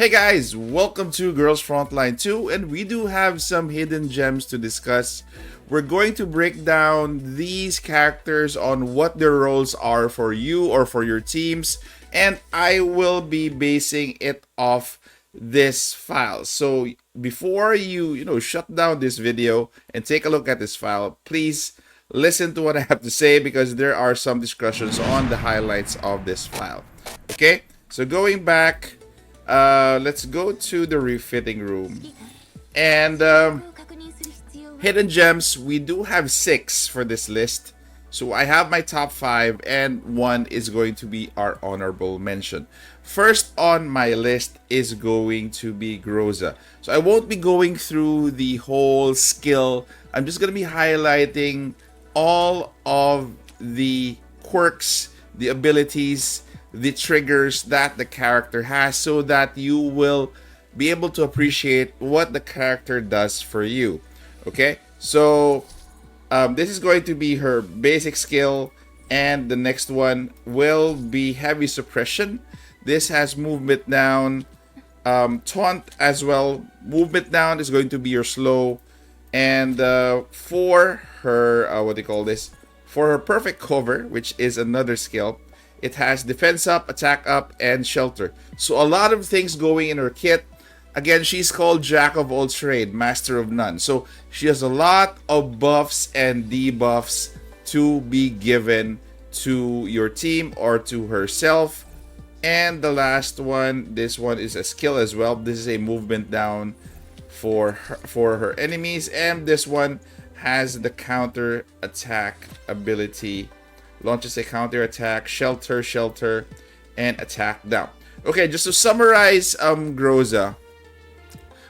Hey guys, welcome to Girls Frontline 2, and we do have some hidden gems to discuss. We're going to break down these characters on what their roles are for you or for your teams, and I will be basing it off this file. So before you shut down this video and take a look at this file, please listen to what I have to say because there are some discussions on the highlights of this file. Okay, so going back, let's go to the refitting room. And hidden gems, we do have 6 for this list. So I have my top 5, and 1 is going to be our honorable mention. First on my list is going to be Groza. So I won't be going through the whole skill. I'm just going to be highlighting all of the quirks, the abilities, the triggers that the character has, so that you will be able to appreciate what the character does for you. Okay, so this is going to be her basic skill, and the next one will be heavy suppression. This has movement down, taunt as well. Movement down is going to be your slow, and for her for her perfect cover, which is another skill, it has defense up, attack up, and shelter. So a lot of things going in her kit. Again, she's called Jack of all trade, Master of none. So she has a lot of buffs and debuffs to be given to your team or to herself. And the last one, this one is a skill as well. This is a movement down for her enemies, and this one has the counter attack ability. Launches a counter attack, shelter, and attack down. Okay, just to summarize, Groza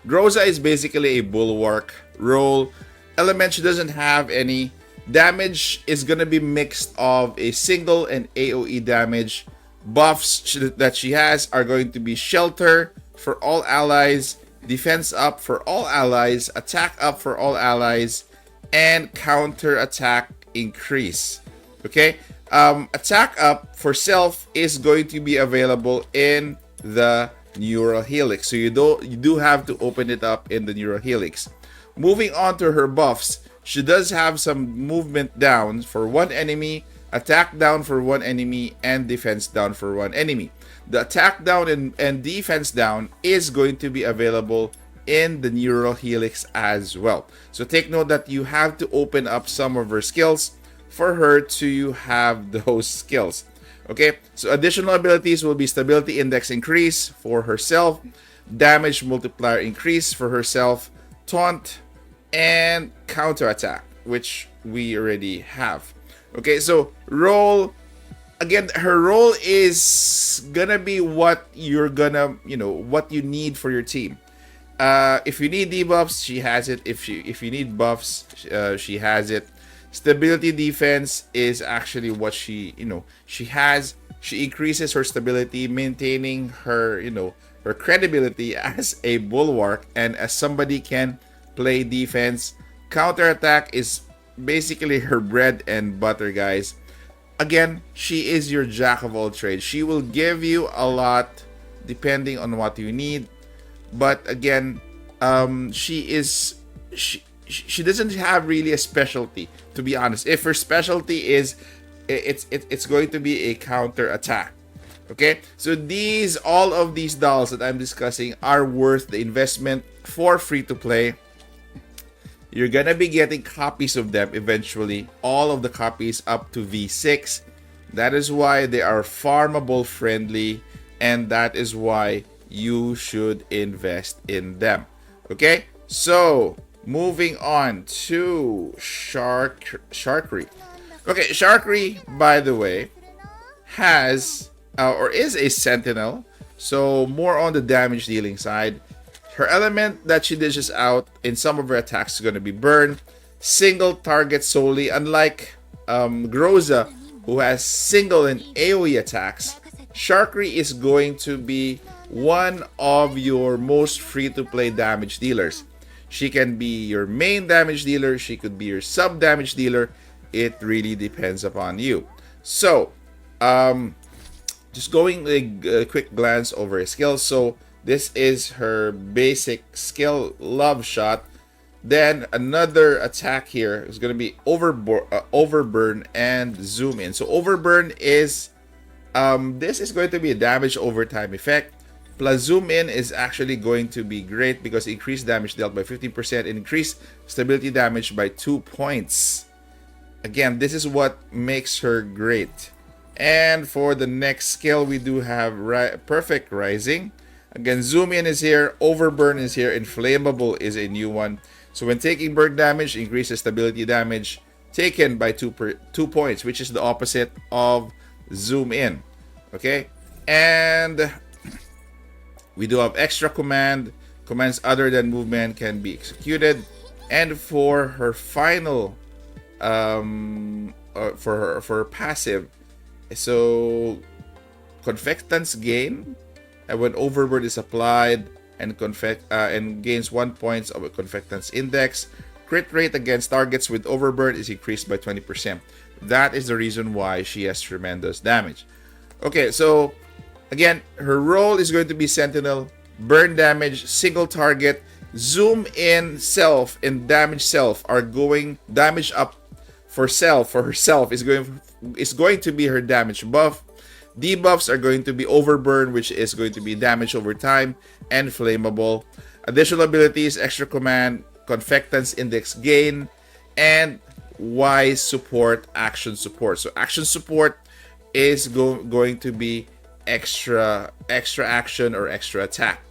is basically a bulwark role. Element, she doesn't have any. Damage is gonna be mixed of a single and AoE damage. Buffs that she has are going to be shelter for all allies, defense up for all allies, attack up for all allies, and counter attack increase. Okay, attack up for self is going to be available in the neural helix, so you do have to open it up in the neural helix. Moving on to her buffs, she does have some movement down for one enemy, attack down for one enemy, and defense down for one enemy. The attack down and defense down is going to be available in the neural helix as well. So take note that you have to open up some of her skills for her to have those skills. Okay, so additional abilities will be stability index increase for herself, damage multiplier increase for herself, taunt, and counter attack, which we already have. Okay, so role, again, her role is gonna be what you're gonna, what you need for your team. If you need debuffs, she has it. If you need buffs, she has it. Stability defense is actually what she has. She increases her stability, maintaining her her credibility as a bulwark and as somebody can play defense. Counter attack is basically her bread and butter, guys. Again, she is your jack of all trades. She will give you a lot depending on what you need, but again, she doesn't have really a specialty, to be honest. If her specialty is, it's going to be a counter attack. Okay, so all of these dolls that I'm discussing are worth the investment for free to play. You're gonna be getting copies of them eventually, all of the copies up to V6. That is why they are farmable friendly, and that is why you should invest in them. Okay, so moving on to Sharkry. Okay, Sharkry, by the way, has or is a sentinel, so more on the damage dealing side. Her element that she dishes out in some of her attacks is going to be burn, single target solely, unlike Groza, who has single and AoE attacks. Sharkry is going to be one of your most free-to-play damage dealers. She can be your main damage dealer, she could be your sub damage dealer. It really depends upon you. So, just going a quick glance over his skills. So, This is her basic skill, Love Shot. Then another attack here is going to be Overburn and Zoom In. So Overburn is, this is going to be a damage over time effect. Plus Zoom In is actually going to be great because increased damage dealt by 15%, increased stability damage by 2 points. Again, this is what makes her great. And for the next skill, we do have Perfect Rising. Again, Zoom In is here, Overburn is here, and Flammable is a new one. So when taking burn damage, increases stability damage taken by 2 points, which is the opposite of Zoom In. Okay? And we do have Extra Command. Commands other than movement can be executed. And for her final, for her passive, so Confectance Gain, and when Overburn is applied and gains 1 point of a Confectance Index, crit rate against targets with Overburn is increased by 20%. That is the reason why she has tremendous damage. Okay, so again, her role is going to be Sentinel, burn damage, single target, Zoom In self, and damage self are going damage up for herself is going to be her damage buff. Debuffs are going to be Overburn, which is going to be damage over time, and Flammable. Additional abilities, Extra Command, Confectance Index Gain, and Wise Support, Action Support. So Action Support is going to be extra action or extra attack.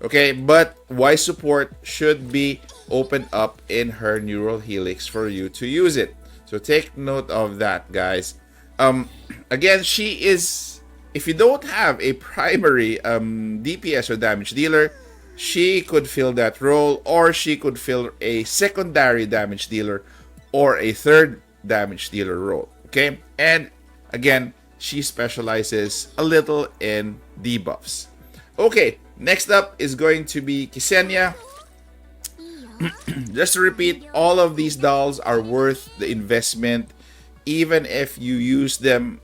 Okay, but Wise Support should be opened up in her Neural Helix for you to use it. So take note of that, guys. Again, she is, if you don't have a primary DPS or damage dealer, she could fill that role, or she could fill a secondary damage dealer or a third damage dealer role. Okay, and again, she specializes a little in debuffs. Okay, next up is going to be Ksenia. Just to repeat, all of these dolls are worth the investment, even if you use them,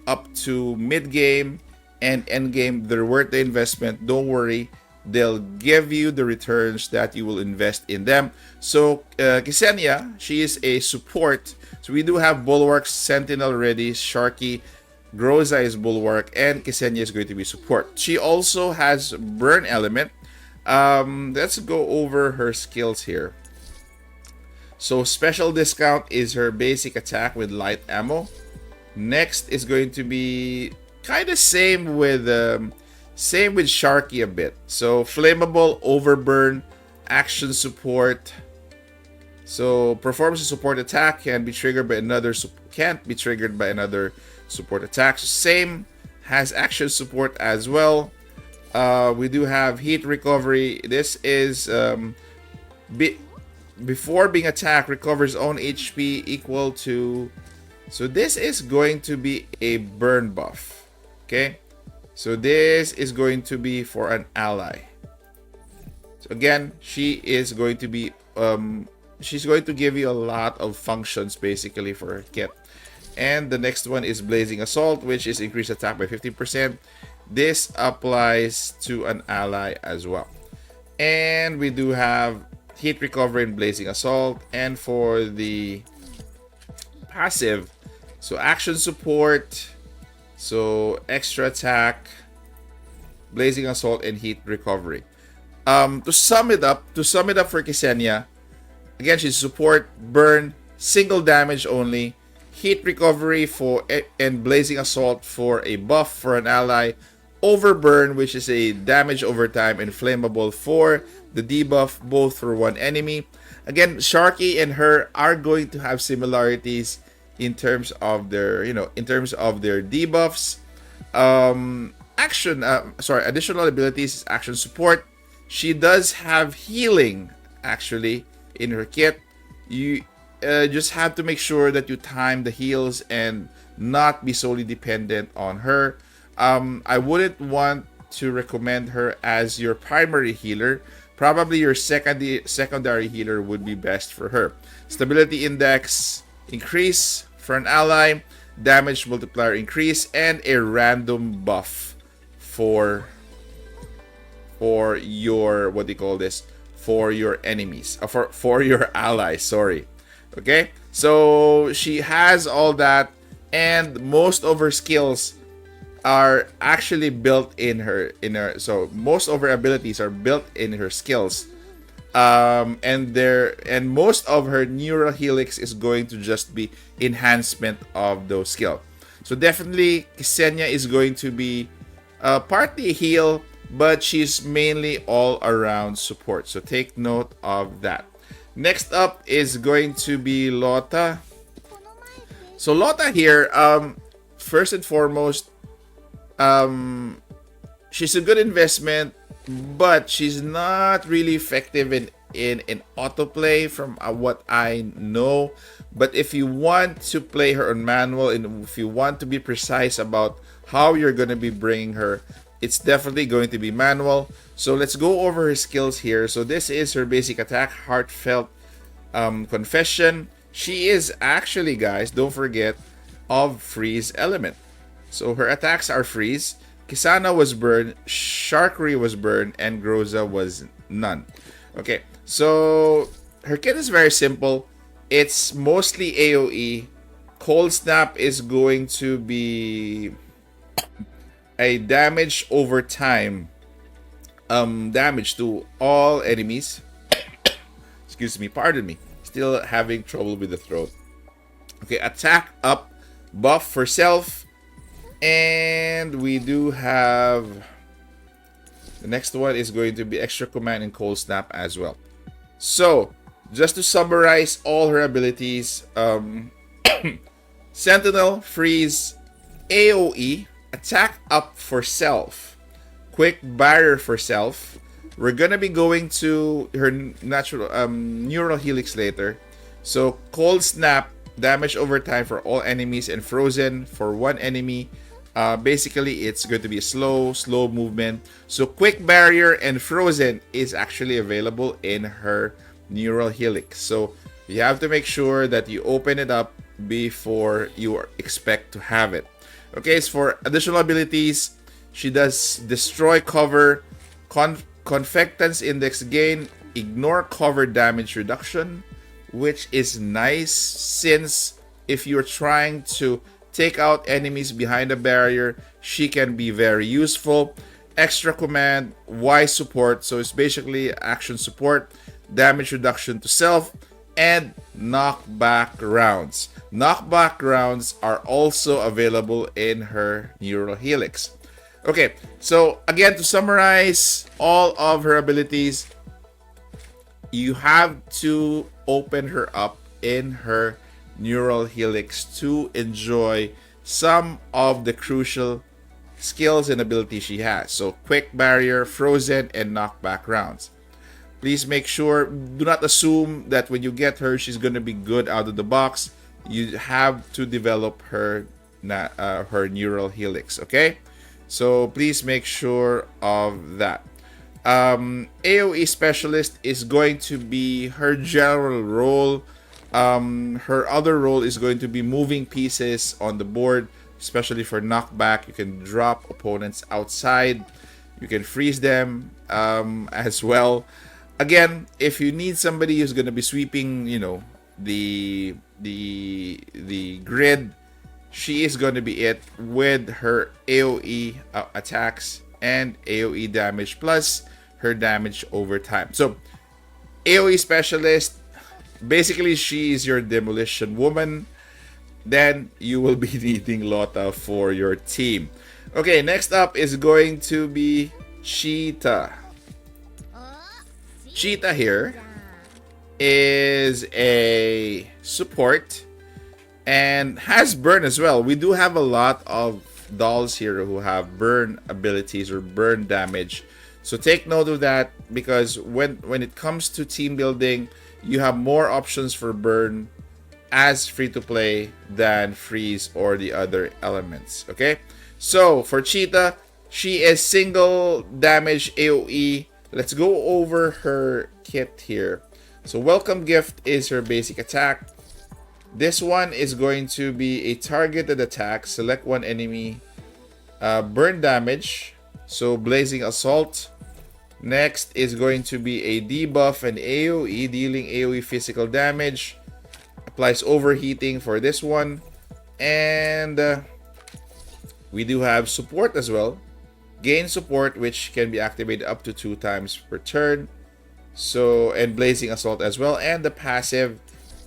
up to mid game and end game. They're worth the investment. Don't worry, they'll give you the returns that you will invest in them. So Ksenia, she is a support. So we do have Bulwark, Sentinel ready, Sharky, Groza is Bulwark, and Ksenia is going to be support. She also has Burn Element. Let's go over her skills here. So Special Discount is her basic attack with light ammo. Next is going to be kind of same with Sharky a bit. So Flammable, Overburn, Action Support. So performs a support attack can't be triggered by another support attack. So same, has action support as well. We do have Heat Recovery. This is before being attacked, recovers own HP equal to. So this is going to be a burn buff. Okay, so this is going to be for an ally. So again, she is going to be she's going to give you a lot of functions basically for her kit. And the next one is Blazing Assault, which is increased attack by 15%. This applies to an ally as well. And we do have Heat Recovery and Blazing Assault. And for the passive, so Action Support, so Extra Attack, Blazing Assault, and Heat Recovery. To sum it up for Ksenia, again, she's support, burn, single damage only, Heat Recovery and Blazing Assault for a buff for an ally, Overburn, which is a damage over time, and Flammable for the debuff, both for one enemy. Again, Sharky and her are going to have similarities in terms of their, debuffs. Additional abilities is Action Support. She does have healing actually in her kit. You just have to make sure that you time the heals and not be solely dependent on her. I wouldn't want to recommend her as your primary healer. Probably your secondary healer would be best for her. Stability index increase for an ally, damage multiplier increase, and a random buff for for your, what do you call this, for your enemies, for your allies, sorry. Okay, so she has all that, and most of her skills are actually built in her, so most of her abilities are built in her skills. And most of her neural helix is going to just be enhancement of those skills. So definitely Ksenia is going to be partly a heal, but she's mainly all around support. So take note of that. Next up is going to be Lota. So Lota here, first and foremost, she's a good investment, but she's not really effective in autoplay from what I know. But if you want to play her on manual, and if you want to be precise about how you're going to be bringing her, it's definitely going to be manual. So let's go over her skills here. So this is her basic attack, Heartfelt Confession. She is actually, guys, don't forget, of Freeze element. So her attacks are Freeze. Kisana was burned, Sharkery was burned, and Groza was none. Okay, so her kit is very simple. It's mostly AoE. Cold Snap is going to be a damage over time, damage to all enemies. Excuse me, pardon me. Still having trouble with the throat. Okay, attack up, buff for self. And we do have the next one is going to be extra command and cold snap as well. So just to summarize all her abilities, Sentinel, Freeze, AoE, attack up for self, quick barrier for self. We're gonna be going to her natural neural helix later. So cold snap, damage over time for all enemies, and frozen for one enemy. Basically, it's going to be a slow movement. So quick barrier and frozen is actually available in her neural helix. So you have to make sure that you open it up before you expect to have it. Okay, so for additional abilities, she does destroy cover, confectance index gain, ignore cover damage reduction, which is nice since if you're trying to take out enemies behind a barrier, she can be very useful. Extra command, Y support, so it's basically action support, damage reduction to self, and knockback rounds. Knockback rounds are also available in her neural helix. Okay, so again, to summarize all of her abilities, you have to open her up in her neural helix to enjoy some of the crucial skills and abilities she has. So quick barrier, frozen, and knockback rounds. Please make sure, do not assume that when you get her, she's going to be good out of the box. You have to develop her neural helix, okay? So please make sure of that. AoE specialist is going to be her general role. Her other role is going to be moving pieces on the board, especially for knockback. You can drop opponents outside. You can freeze them as well. Again, if you need somebody who's going to be sweeping, the grid, she is going to be it with her AoE attacks and AoE damage plus her damage over time. So AoE specialist, basically she is your demolition woman. Then you will be needing Lota for your team. Okay, next up is going to be Cheetah. Cheetah here is a support and has burn as well. We do have a lot of dolls here who have burn abilities or burn damage. So take note of that, because when it comes to team building, you have more options for burn as free to play than freeze or the other elements. Okay, so for Cheetah, she is single damage AoE. Let's go over her kit here. So welcome gift is her basic attack. This one is going to be a targeted attack. Select one enemy, burn damage. So blazing assault, Next is going to be a debuff and AoE, dealing AoE physical damage. Applies overheating for this one. And we do have support as well. Gain support, which can be activated up to 2 times per turn. So, and Blazing Assault as well. And the passive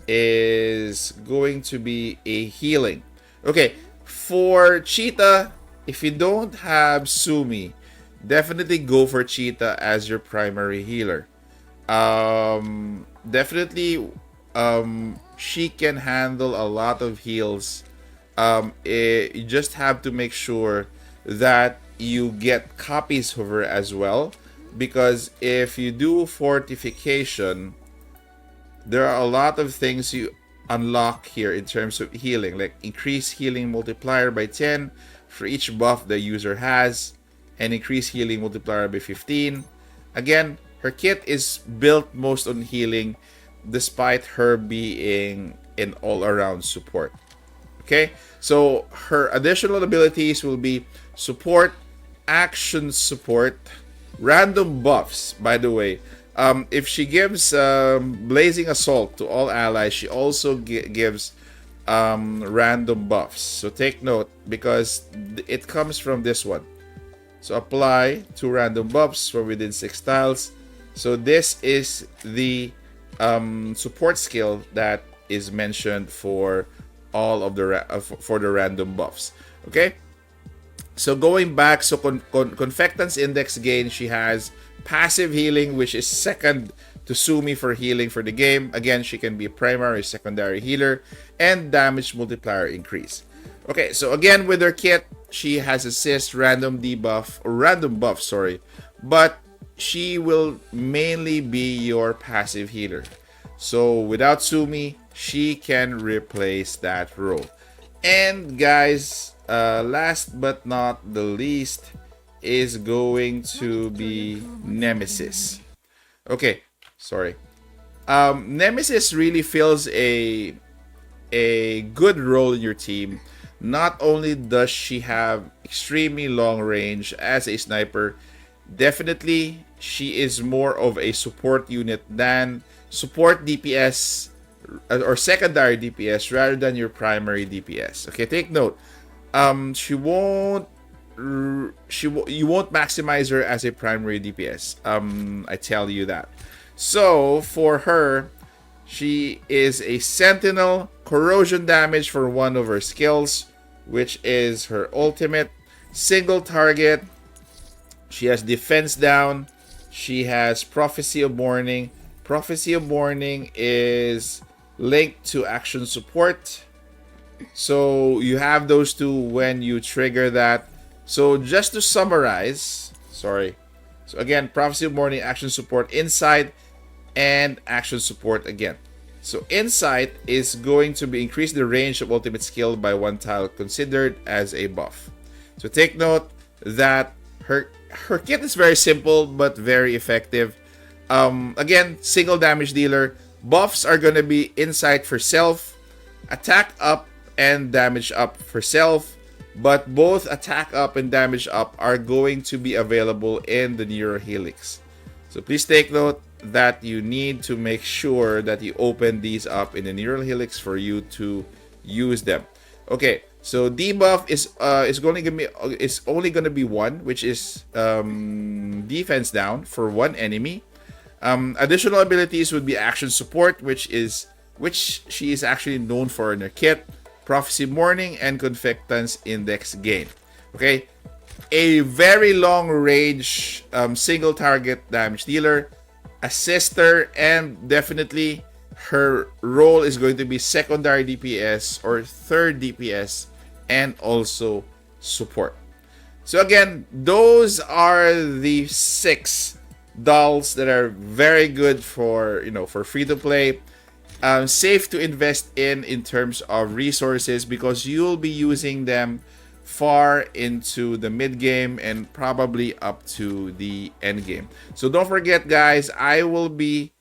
is going to be a healing. Okay, for Cheetah, if you don't have Sumi, definitely go for Cheetah as your primary healer. Definitely, she can handle a lot of heals. You just have to make sure that you get copies of her as well, because if you do fortification, there are a lot of things you unlock here in terms of healing, like increase healing multiplier by 10 for each buff the user has, and increase healing multiplier by 15. Again, her kit is built most on healing, despite her being an all-around support. Okay, so her additional abilities will be support, action support, random buffs. By the way, if she gives Blazing Assault to all allies, she also gives random buffs. So take note, because it comes from this one. So apply 2 random buffs for within 6 tiles. So this is the support skill that is mentioned for all of the for the random buffs. Okay, so going back, so Confectance Index gain, she has passive healing, which is second to Sumi for healing for the game. Again, she can be a primary, secondary healer, and damage multiplier increase. Okay, so again with her kit, she has assist, random debuff, or random buff, sorry, but she will mainly be your passive healer. So without Sumi, she can replace that role. And guys, last but not the least is going to be Nemesis. Okay, sorry. Nemesis really fills a good role in your team. Not only does she have extremely long range as a sniper, definitely she is more of a support unit than support DPS or secondary DPS rather than your primary DPS. Okay, take note. You won't maximize her as a primary DPS. I tell you that. So for her, she is a Sentinel, corrosion damage for one of her skills, which is her ultimate. Single target. She has defense down. She has Prophecy of Morning. Prophecy of Morning is linked to action support. So you have those two when you trigger that. So just to summarize, sorry. So again, Prophecy of Morning, action support, insight, and action support again. So insight is going to be increase the range of ultimate skill by 1 tile considered as a buff. So take note that her kit is very simple but very effective. Again, single damage dealer. Buffs are going to be insight for self, attack up, and damage up for self. But both attack up and damage up are going to be available in the Neuro Helix. So please take note that you need to make sure that you open these up in the Neural Helix for you to use them. Okay, so debuff is only gonna be 1, which is defense down for 1 enemy. Additional abilities would be action support, which she is actually known for in her kit, Prophecy Morning, and Confectance Index gain. Okay, a very long range single target damage dealer, assister, and definitely her role is going to be secondary DPS or third DPS, and also support. So again, those are the 6 dolls that are very good for free to play, safe to invest in terms of resources, because you'll be using them far into the mid game and probably up to the end game. So don't forget, guys, I will be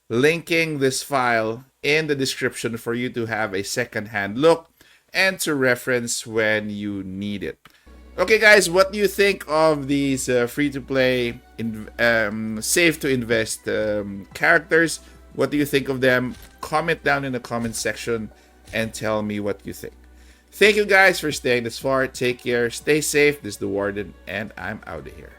linking this file in the description for you to have a second-hand look and to reference when you need it. Okay, guys, what do you think of these free-to-play, safe to invest characters? What do you think of them? Comment down in the comment section and tell me what you think. Thank you guys for staying this far. Take care. Stay safe. This is the Warden, and I'm out of here.